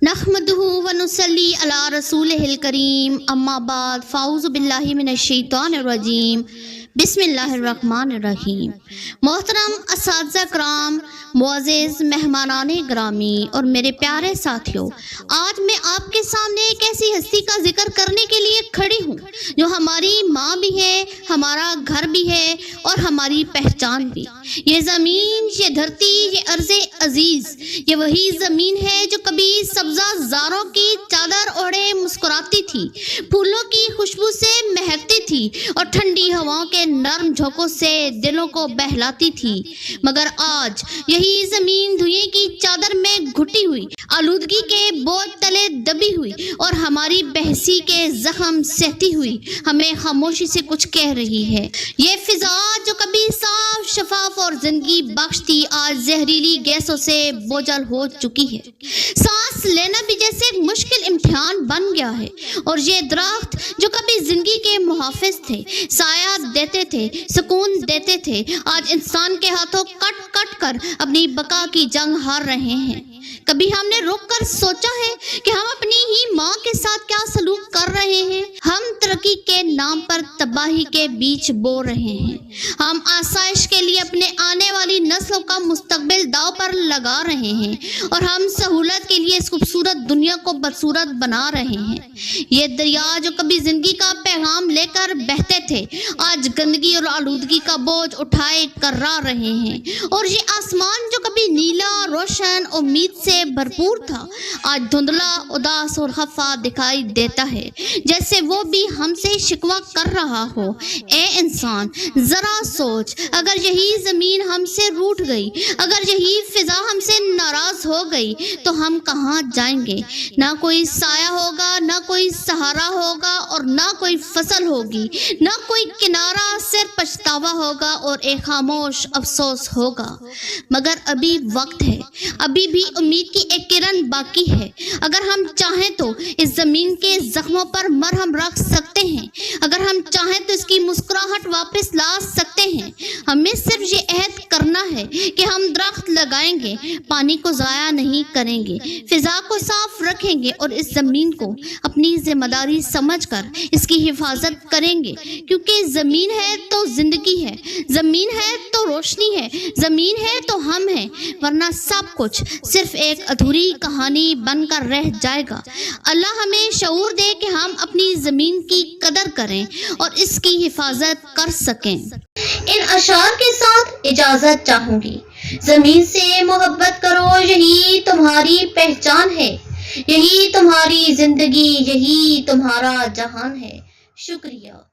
नहमदुहु व नुसल्ली अला रसूलिहिल करीम अम्मा बाद फ़ाऊज़ु बिल्लाहि मिनश शैतानिर रजीम बिस्मिल्लाहिर्रहमानिर रहीम। मोहतरम असातिज़ा कराम, मुअज़्ज़िज़ मेहमानाने ग्रामी और मेरे प्यारे साथियों, आज मैं आपके सामने एक ऐसी हस्ती का जिक्र करने के लिए खड़ी हूँ जो हमारी माँ भी है, हमारा घर भी है और हमारी पहचान भी। ये ज़मीन, ये धरती, ये अर्ज़े अज़ीज़, ये वही ज़मीन है जो कभी सब्ज़ा ज़ारों की चादर ओढ़े मुस्कुराती थी, फूलों की खुशबू से महकती थी और ठंडी हवाओं के नरम झोंकों से दिलों को बहलाती थी। मगर आज यही ज़मीन धुएं की चादर में घुटी हुई, आलूदगी के बोझ तले दबी हुई और हमारी बहसी के जख्म सहती हुई हमें खामोशी से कुछ कह रही है। ये फिजा जो कभी साफ शफाफ और जिंदगी बख्शती, आज जहरीली गैसों से बोझल हो चुकी है। सांस लेना भी जैसे एक मुश्किल इम्तिहान बन गया है। और ये दरख्त जो कभी जिंदगी के मुहाफिज थे, साया देते थे, सुकून देते थे, आज इंसान के हाथों कट कट कर अपनी बका की जंग हार रहे हैं। कभी हमने रुक कर सोचा है कि हम अपनी ही माँ के साथ क्या सलूक कर रहे हैं? हम तरक्की के नाम पर तबाही के बीच बो रहे हैं। हम आसाइश के लिए अपने आने वाली नस्लों का मुस्तकबिल दाव पर लगा रहे हैं और हम सहूलत के लिए इस खूबसूरत दुनिया को बदसूरत बना रहे हैं। ये दरिया जो कभी जिंदगी का पैगाम लेकर बहते थे, आज गंदगी और आलूदगी का बोझ उठाए कर्रा रहे हैं। और ये आसमान जो कभी नीला, रोशन, उम्मीद से भरपूर था, आज धुंधला, उदास और खफा दिखाई देता है, जैसे वो भी हमसे शिकवा कर रहा हो। ए इंसान, जरा सोच, अगर यही जमीन हमसे रूठ गई, अगर यही फिजा हमसे नाराज हो गई, तो हम कहाँ जाएंगे? ना कोई साया होगा, ना कोई सहारा होगा और ना कोई फसल होगी, ना कोई किनारा, सिर्फ पछतावा होगा और एक खामोश अफसोस होगा। मगर अभी वक्त है, अभी भी उम्मीद की एक किरण बाकी है। अगर हम चाहें तो इस जमीन के जख्मों पर मरहम रख सकते हैं, अगर हम चाहें तो इसकी मुस्कुराहट वापस ला सकते हैं। हमें सिर्फ ये अहद करना है कि हम दरख्त लगाएंगे, पानी को ज़ाया नहीं करेंगे, फिजा को साफ रखेंगे और इस ज़मीन को अपनी जिम्मेदारी समझकर इसकी हिफाजत करेंगे। क्योंकि ज़मीन है तो ज़िंदगी है, ज़मीन है तो रोशनी है, ज़मीन है तो हम हैं, वरना सब कुछ सिर्फ एक अधूरी कहानी बनकर रह जाएगा। अल्लाह हमें शऊर दे कि हम अपनी ज़मीन की कदर करें और इसकी हिफाजत कर सकें। इन अशार के साथ इजाज़त चाहूँगी। ज़मीन से मोहब्बत करो, यही तुम्हारी पहचान है, यही तुम्हारी ज़िंदगी, यही तुम्हारा जहान है। शुक्रिया।